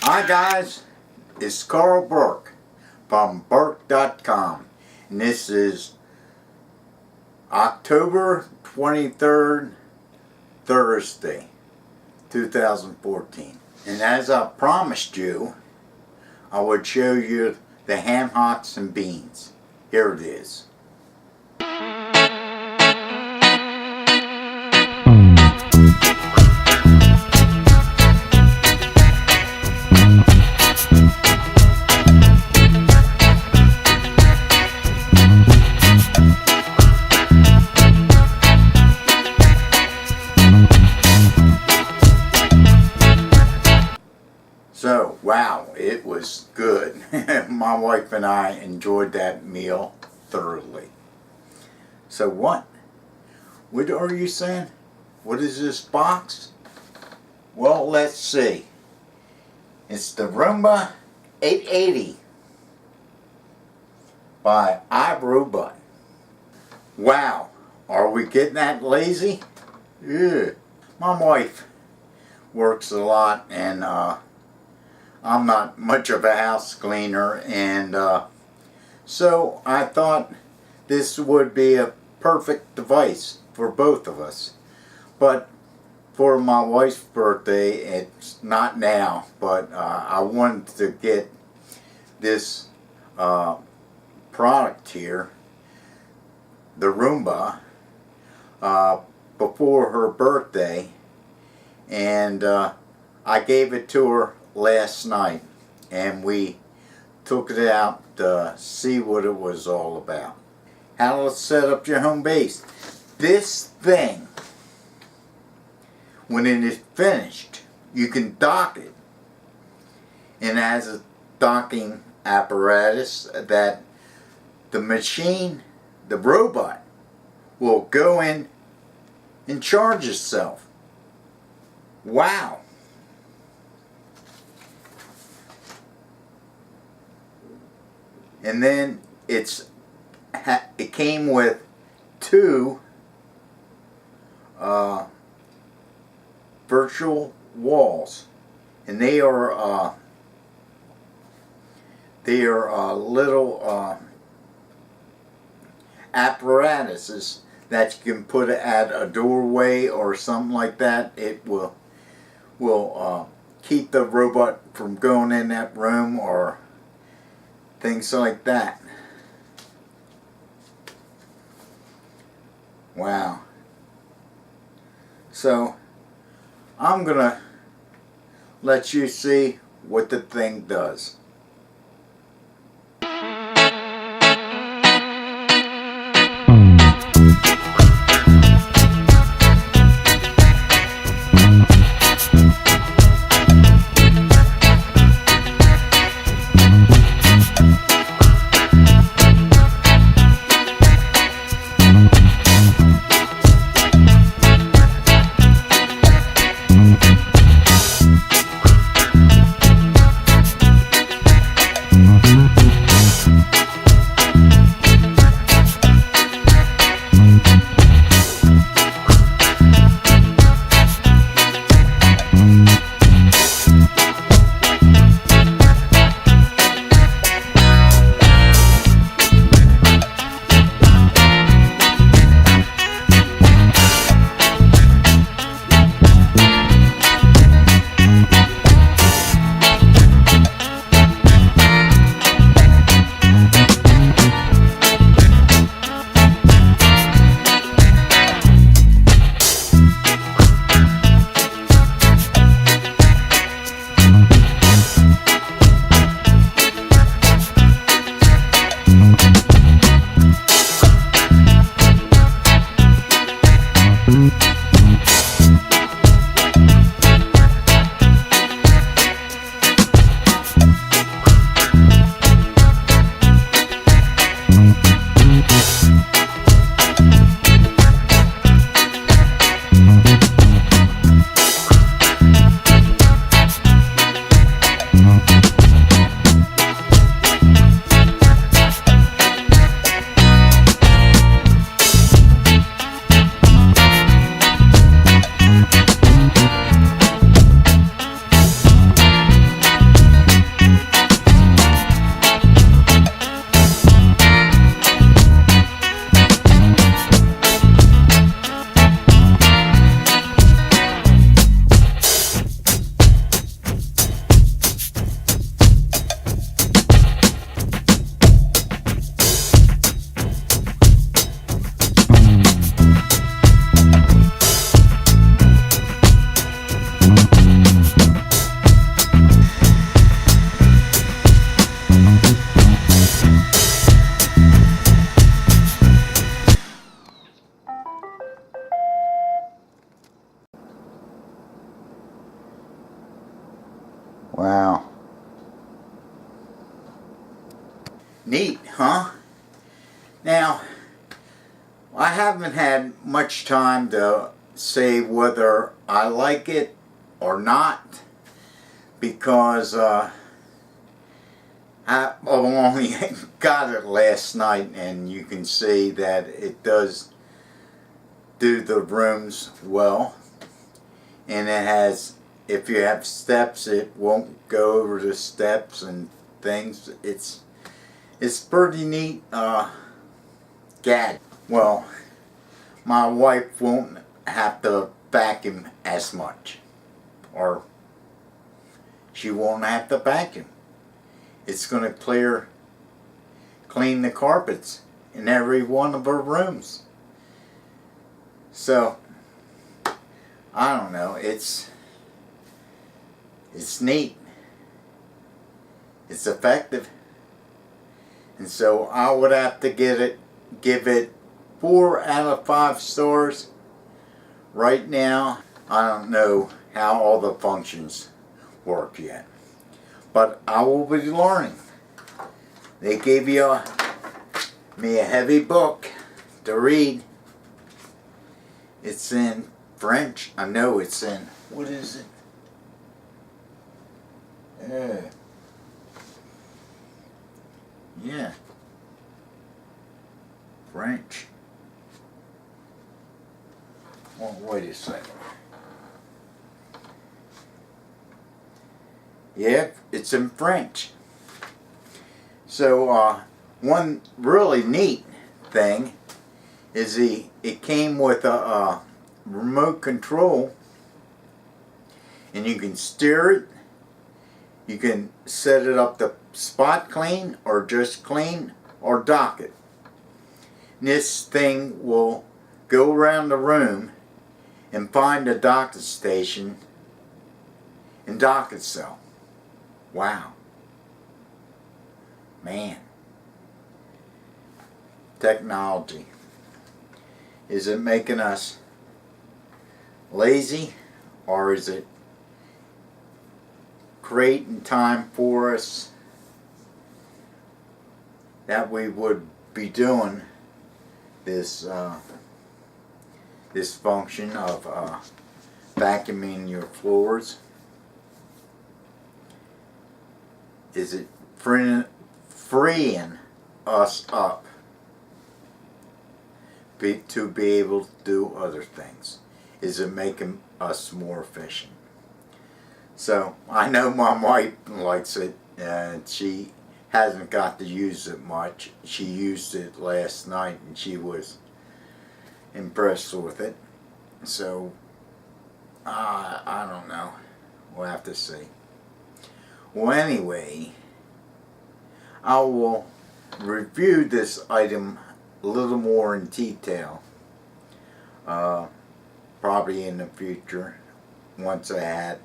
Hi guys, it's Carl Burke from Burke.com, and this is October 23rd, Thursday, 2014. And as I promised you, I would show you the ham hocks and beans. Here it is. So, wow, it was good. My wife and I enjoyed that meal thoroughly. So what? What are you saying? What is this box? Well, let's see. It's the Roomba 880 by Roomba. Wow, are we getting that lazy? Ugh. My wife works a lot, and I'm not much of a house cleaner, and so I thought this would be a perfect device for both of us. But for my wife's birthday, it's not now, but I wanted to get this product here, the Roomba, before her birthday, and I gave it to her last night, and we took it out to see what it was all about. How to set up your home base. This thing, when it is finished, you can dock it, and it has a docking apparatus that the machine, the robot, will go in and charge itself. Wow. And then it came with two virtual walls, and they are little apparatuses that you can put at a doorway or something like that. It will keep the robot from going in that room or things like that. Wow. So I'm gonna let you see what the thing does. Neat, huh? Now, I haven't had much time to say whether I like it or not, because I've only got it last night, and you can see that it does do the rooms well. And it has, if you have steps, it won't go over the steps and things. It's pretty neat gadget. Well, my wife won't have to vacuum as much, or she won't have to vacuum. It's going to clean the carpets in every one of her rooms. So I don't know, it's neat, it's effective, and so I would have to give it 4 out of 5 stars. Right now, I don't know how all the functions work yet, but I will be learning. They gave me a heavy book to read. It's in French. I know it's in, what is it? Yeah. French. Oh, wait a second. Yeah, it's in French. So, one really neat thing is it came with a remote control, and you can steer it. You can set it up to spot clean, or just clean, or dock it. And this thing will go around the room and find a docking station and dock itself. Wow. Man. Technology. Is it making us lazy, or is it creating time for us that we would be doing this this function of vacuuming your floors? Is it freeing us up to be able to do other things? Is it making us more efficient? So I know my wife likes it, and she hasn't got to use it much. She used it last night and she was impressed with it. So I don't know. We'll have to see. Well, anyway, I will review this item a little more in detail, probably in the future, once I have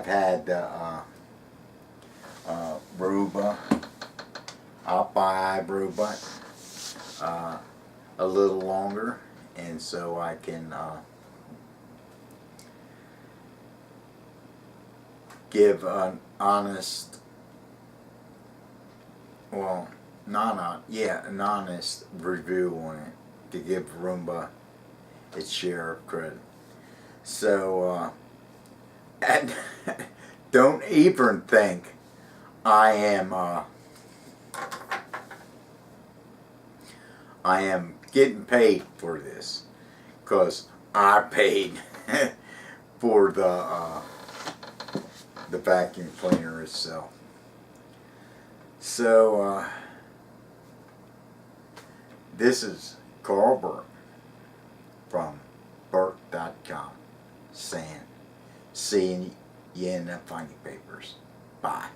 had Roomba. I'll buy Roomba a little longer, and so I can give an honest, well, an honest review on it, to give Roomba its share of credit. So, and don't even think I am getting paid for this, because I paid for the vacuum cleaner itself. So this is Carl Burke from Burke.com saying, seeing you in the funny papers. Bye.